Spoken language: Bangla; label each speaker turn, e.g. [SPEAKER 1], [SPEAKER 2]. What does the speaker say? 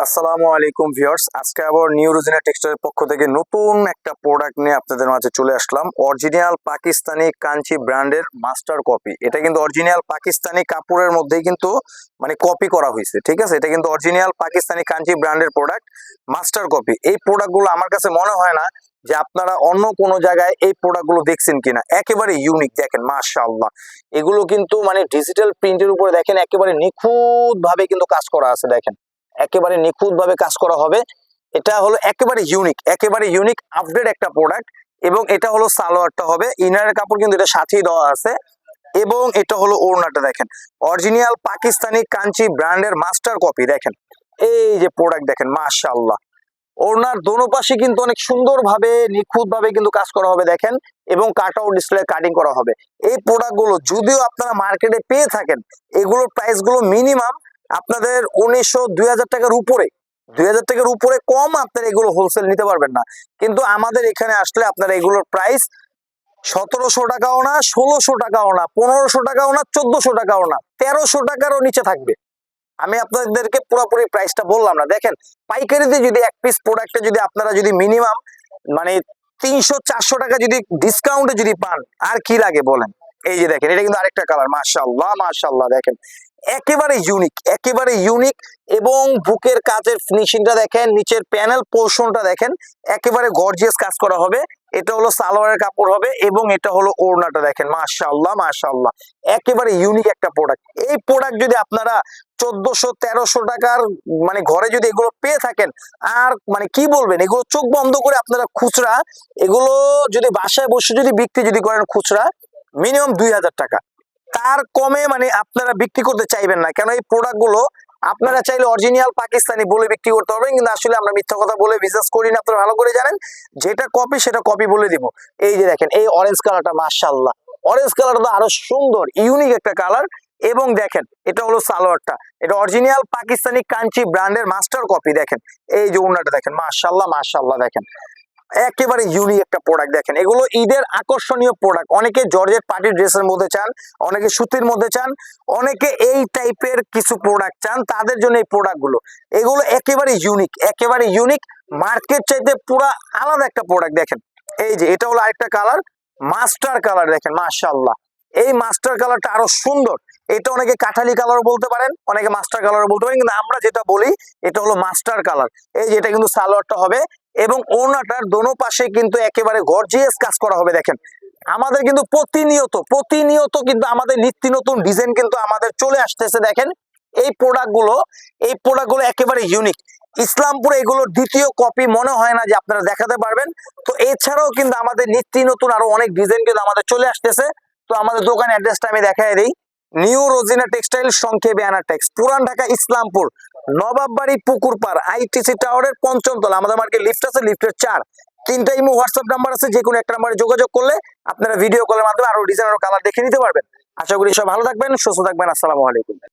[SPEAKER 1] আসসালামু আলাইকুম ভিউয়ার্স, আজকে আবার নিউ রোজিনা টেক্সটাইলের পক্ষ থেকে নতুন একটা প্রোডাক্ট নিয়ে আপনাদের মাঝে চলে আসলাম। অরিজিনাল পাকিস্তানি কাঞ্চি ব্র্যান্ডের মাস্টার কপি। এটা কিন্তু অরিজিনাল পাকিস্তানি কাপড়ের মধ্যেই কিন্তু মানে কপি করা হয়েছে, ঠিক আছে। এটা কিন্তু অরিজিনাল পাকিস্তানি কাঞ্চি ব্র্যান্ডের প্রোডাক্ট, মাস্টার কপি। এই প্রোডাক্টগুলো আমার কাছে মনে হয় না যে আপনারা অন্য কোনো জায়গায় এই প্রোডাক্টগুলো দেখছেন কিনা। একেবারে ইউনিক, দেখেন মাশাআল্লাহ। এগুলো কিন্তু মানে ডিজিটাল প্রিন্টের উপরে দেখেন একেবারে নিখুঁত ভাবে কিন্তু কাজ করা আছে, দেখেন একেবারে নিখুঁত ভাবে কাজ করা হবে। এটা হলো একেবারে ইউনিক আপডেট একটা প্রোডাক্ট। এবং এটা হলো সালোয়ারটা হবে, ইনারের কাপড় কিন্তু এটা সাথেই দেওয়া আছে। এবং এটা হলো ওড়নাটা, দেখেন অরিজিনাল পাকিস্তানি কাঞ্চি ব্র্যান্ডের মাস্টার কপি। দেখেন এই যে প্রোডাক্ট, দেখেন মাশাআল্লাহ। ওড়নার দোনো পাশে কিন্তু অনেক সুন্দর ভাবে নিখুঁত ভাবে কিন্তু কাজ করা হবে, দেখেন। এবং কাট আউট ডিসপ্লে কাটিং করা হবে। এই প্রোডাক্টগুলো যদিও আপনারা মার্কেটে পেয়ে থাকেন, এগুলোর প্রাইস গুলো মিনিমাম আপনাদের 1900-2000 টাকার উপরে, 2000 টাকার উপরে কম আপনারা এগুলো হোলসেল নিতে পারবেন না। কিন্তু আমাদের এখানে আসলে আপনারা এগুলোর প্রাইস 1700 টাকাও না, 1600 টাকাও না, 1500 টাকাও না, 1400 টাকাও না, 1300 টাকারও নিচে থাকবে। আমি আপনাদেরকে পুরোপুরি প্রাইসটা বললাম না। দেখেন পাইকারিতে যদি এক পিস প্রোডাক্টে যদি আপনারা যদি মিনিমাম মানে 300-400 টাকা যদি ডিসকাউন্টে যদি পান, আর কি লাগে বলেন। এই যে দেখেন, এটা কিন্তু আরেকটা কালার, মাশাআল্লাহ দেখেন একেবারে ইউনিক। এবং বুকের কাজের ফিনিশিংটা দেখেন, নিচের প্যানেল পোর্শনটা দেখেন একেবারে গর্জিয়াস কাজ করা হবে। এটা হলো সালোয়ারের কাপড় হবে এবং এটা হলো ওড়নাটা, দেখেন মাশাআল্লাহ একেবারে ইউনিক একটা প্রোডাক্ট। এই প্রোডাক্ট যদি আপনারা 1400-1300 টাকার মানে ঘরে যদি এগুলো পেয়ে থাকেন, আর মানে কি বলবেন, এগুলো চোখ বন্ধ করে আপনারা খুচরা এগুলো যদি বাসায় বসে যদি বিক্রি যদি করেন খুচরা মিনিমাম 2000 টাকা, তার কমে মানে আপনারা বিক্রি করতে চাইবেন না। কেন এই প্রোডাক্ট গুলো আপনারা চাইলে অরিজিনাল পাকিস্তানি বলে বিক্রি করতে পারবেন, কিন্তু আসলে আমরা মিথ্যা কথা বলে বিজনেস করি না, আপনারা ভালো করে জানেন। যেটা কপি সেটা কপি বলে দিব। এই যে দেখেন এই অরেঞ্জ কালারটা, মাশাআল্লাহ অরেঞ্জ কালারটা আরো সুন্দর ইউনিক একটা কালার। এবং দেখেন এটা হলো সালোয়ারটা, এটা অরিজিনাল পাকিস্তানি কাঞ্চি ব্র্যান্ডের মাস্টার কপি। দেখেন এই যে ওড়নাটা দেখেন, মাশাআল্লাহ দেখেন একেবারে ইউনিক একটা প্রোডাক্ট। দেখেন এগুলো ঈদের আকর্ষণীয় প্রোডাক্ট। অনেকে জর্জেট পার্টি ড্রেসের মধ্যে চান, অনেকে সুতির মধ্যে চান, অনেকে এই টাইপের কিছু প্রোডাক্ট চান, তাদের জন্য এই প্রোডাক্ট গুলো। এগুলো একেবারে ইউনিক মার্কেট চাইতে পুরো আলাদা একটা প্রোডাক্ট। দেখেন এই যে এটা হলো আরেকটা কালার, মাস্টার কালার। দেখেন মাশাআল্লাহ এই মাস্টার কালারটা আরো সুন্দর। এটা অনেকে কাঠালি কালার বলতে পারেন, অনেকে মাস্টার কালার বলতে পারেন, কিন্তু আমরা যেটা বলি এটা হলো মাস্টার কালার। এই যে এটা কিন্তু সালোয়ারটা হবে এবং ওড়নাটার দোনো পাশে কিন্তু একেবারে গর্জিয়াস কাজ করা হবে। দেখেন আমাদের কিন্তু প্রতিনিয়ত কিন্তু আমাদের নিত্য নতুন ডিজাইন কিন্তু আমাদের চলে আসতেছে। দেখেন এই প্রোডাক্টগুলো একেবারে ইউনিক। ইসলামপুরে এগুলোর দ্বিতীয় কপি মনে হয় না যে আপনারা দেখাতে পারবেন। তো এছাড়াও কিন্তু আমাদের নিত্য নতুন আরো অনেক ডিজাইন কিন্তু আমাদের চলে আসতেছে। তো আমাদের দোকান অ্যাড্রেসটা আমি দেখাই দিই। নিউ রোজিনা টেক্সটাইল, সংক্ষেপে আনাটেক্স, পুরান ঢাকা ইসলামপুর, নবাববাড়ি পুকুরপাড়, আইটিসি টাওয়ারের 5ম তলা। আমাদের মার্কেট লিফট আছে, লিফটের 4। 3টা ইমো হোয়াটসঅ্যাপ নাম্বার আছে, যে কোনো একটা নাম্বারে যোগাযোগ করলে আপনারা ভিডিও কলের মাধ্যমে আরো ডিজাইন আরো কালার দেখে নিতে পারবেন। আশা করি সব ভালো থাকবেন, সুস্থ থাকবেন। আসসালামু আলাইকুম।